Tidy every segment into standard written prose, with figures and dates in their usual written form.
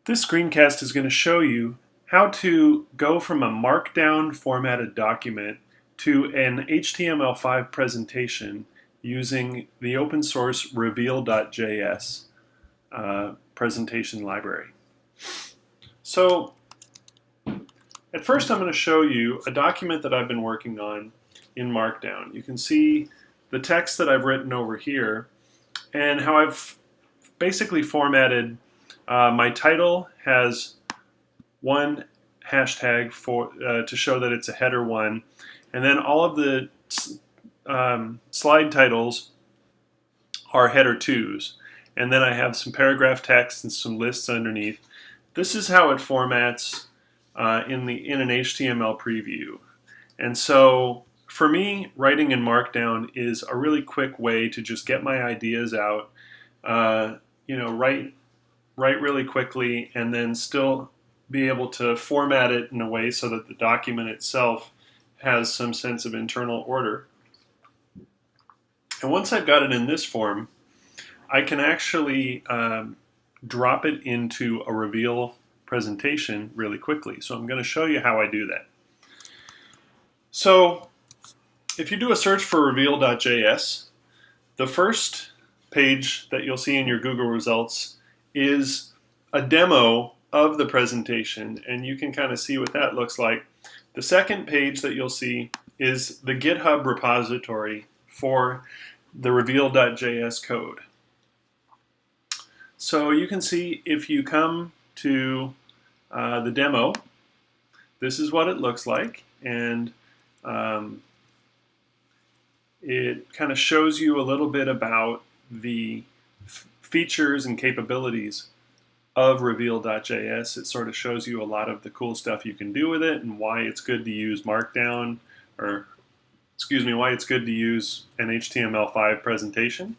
This screencast is going to show you how to go from a Markdown formatted document to an HTML5 presentation using the open source reveal.js presentation library. So at first I'm going to show you a document that I've been working on in Markdown. You can see the text that I've written over here and how I've basically formatted my title has one hashtag to show that it's a header one, and then all of the slide titles are header twos, and then I have some paragraph text and some lists underneath. This is how it formats in an HTML preview. And so for me, writing in Markdown is a really quick way to just get my ideas out, write really quickly, and then still be able to format it in a way so that the document itself has some sense of internal order. And once I've got it in this form, I can actually drop it into a reveal presentation really quickly. So I'm going to show you how I do that. So if you do a search for reveal.js, the first page that you'll see in your Google results is a demo of the presentation, and you can kind of see what that looks like. The second page that you'll see is the GitHub repository for the reveal.js code. So you can see if you come to the demo, this is what it looks like, and it kind of shows you a little bit about the features and capabilities of reveal.js. It sort of shows you a lot of the cool stuff you can do with it and why it's good to use Markdown, or why it's good to use an HTML5 presentation.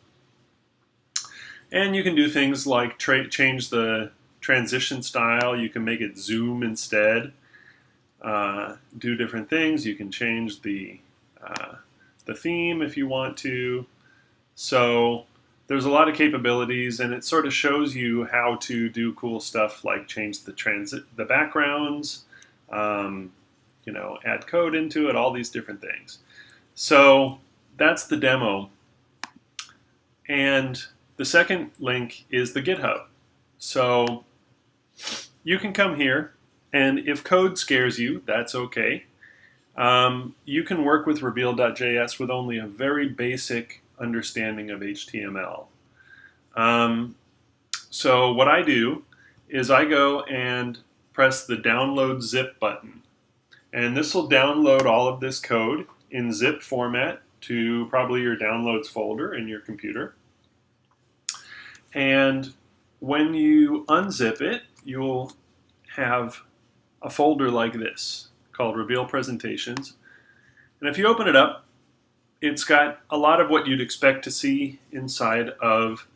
And you can do things like change the transition style. You can make it zoom instead. Do different things. You can change the theme if you want to. So there's a lot of capabilities, and it sort of shows you how to do cool stuff like change the backgrounds, add code into it, all these different things. So that's the demo. And the second link is the GitHub. So you can come here, and if code scares you, that's okay. You can work with reveal.js with only a very basic understanding of HTML. So what I do is I go and press the download zip button, and this will download all of this code in zip format to probably your downloads folder in your computer. And when you unzip it, you'll have a folder like this called Reveal Presentations. And if you open it up, it's got a lot of what you'd expect to see inside of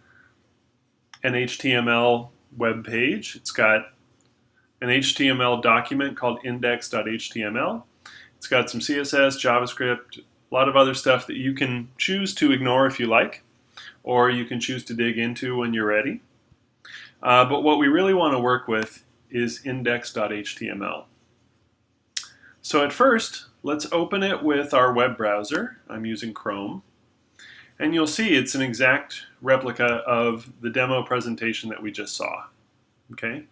an HTML web page. It's got an HTML document called index.html. It's got some CSS, JavaScript, a lot of other stuff that you can choose to ignore if you like, or you can choose to dig into when you're ready. But what we really want to work with is index.html. So at first, let's open it with our web browser. I'm using Chrome. And you'll see it's an exact replica of the demo presentation that we just saw. Okay?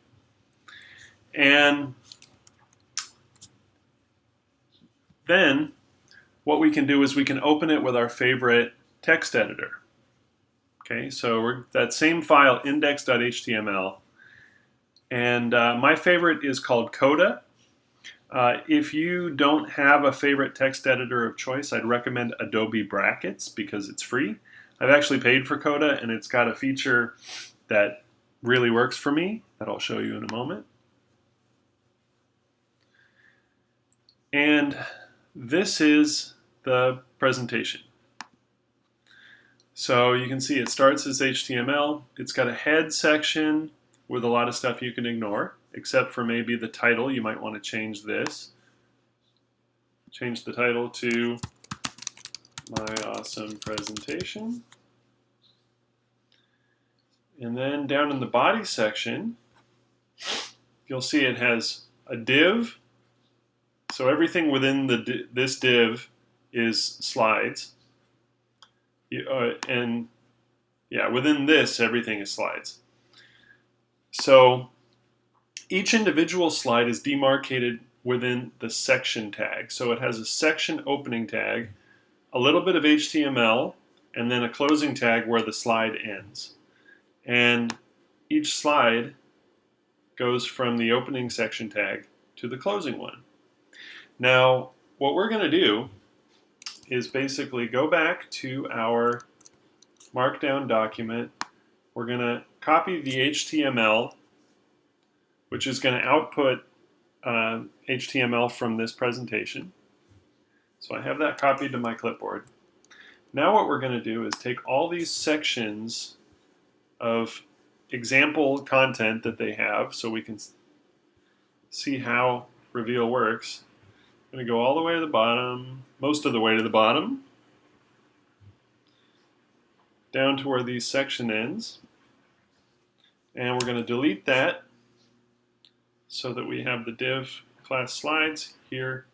And then what we can do is we can open it with our favorite text editor. Okay, so that same file, index.html, and my favorite is called Coda. If you don't have a favorite text editor of choice, I'd recommend Adobe Brackets because it's free. I've actually paid for Coda, and it's got a feature that really works for me that I'll show you in a moment. And this is the presentation. So you can see it starts as HTML. It's got a head section with a lot of stuff you can ignore, except for maybe the title. You might want to change this. Change the title to My Awesome Presentation. And then down in the body section, you'll see it has a div. So everything within this div is slides. And yeah, within this, everything is slides. So each individual slide is demarcated within the section tag. So it has a section opening tag, a little bit of HTML, and then a closing tag where the slide ends. And each slide goes from the opening section tag to the closing one. Now, what we're going to do is basically go back to our Markdown document. We're going to copy the HTML, which is going to output HTML from this presentation. So I have that copied to my clipboard. Now what we're going to do is take all these sections of example content that they have so we can see how Reveal works. I'm going to go all the way to the bottom, most of the way to the bottom, down to where these section ends. And we're going to delete that so that we have the div class slides here.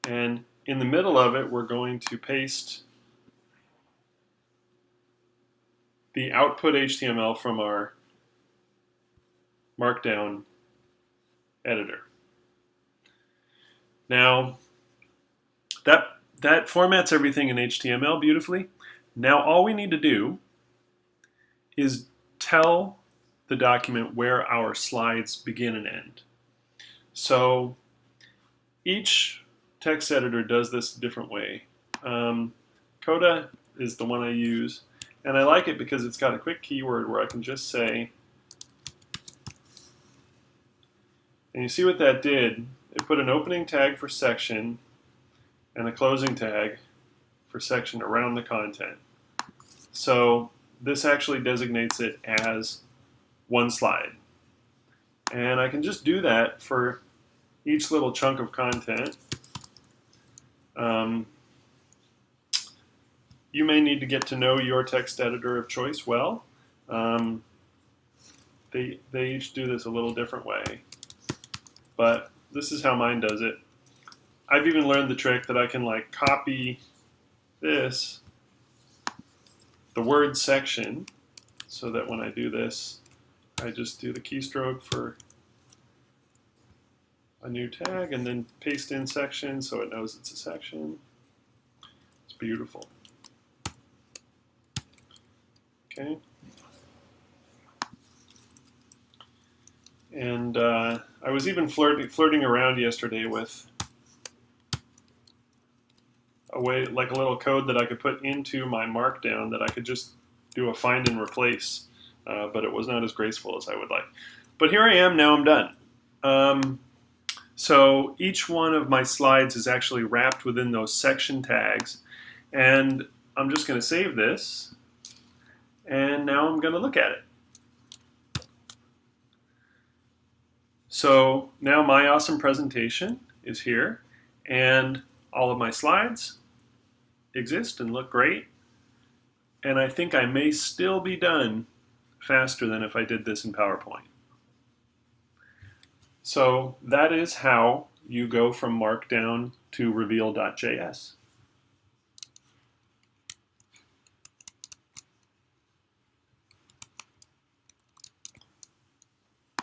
And in the middle of it, we're going to paste the output HTML from our Markdown editor. Now, that formats everything in HTML beautifully. Now all we need to do is tell the document where our slides begin and end. So each text editor does this a different way. Coda is the one I use, and I like it because it's got a quick keyword where I can just say, and you see what that did? It put an opening tag for section and a closing tag for section around the content. So this actually designates it as one slide. And I can just do that for each little chunk of content. You may need to get to know your text editor of choice well. They each do this a little different way, but this is how mine does it. I've even learned the trick that I can like copy this, the word section, so that when I do this, I just do the keystroke for a new tag and then paste in section so it knows it's a section. It's beautiful. Okay. And I was even flirting around yesterday with a way, like a little code that I could put into my Markdown that I could just do a find and replace, but it was not as graceful as I would like. But here I am, now I'm done. So each one of my slides is actually wrapped within those section tags, and I'm just going to save this, and now I'm going to look at it. So now my awesome presentation is here, and all of my slides exist and look great. And I think I may still be done faster than if I did this in PowerPoint. So that is how you go from Markdown to Reveal.js.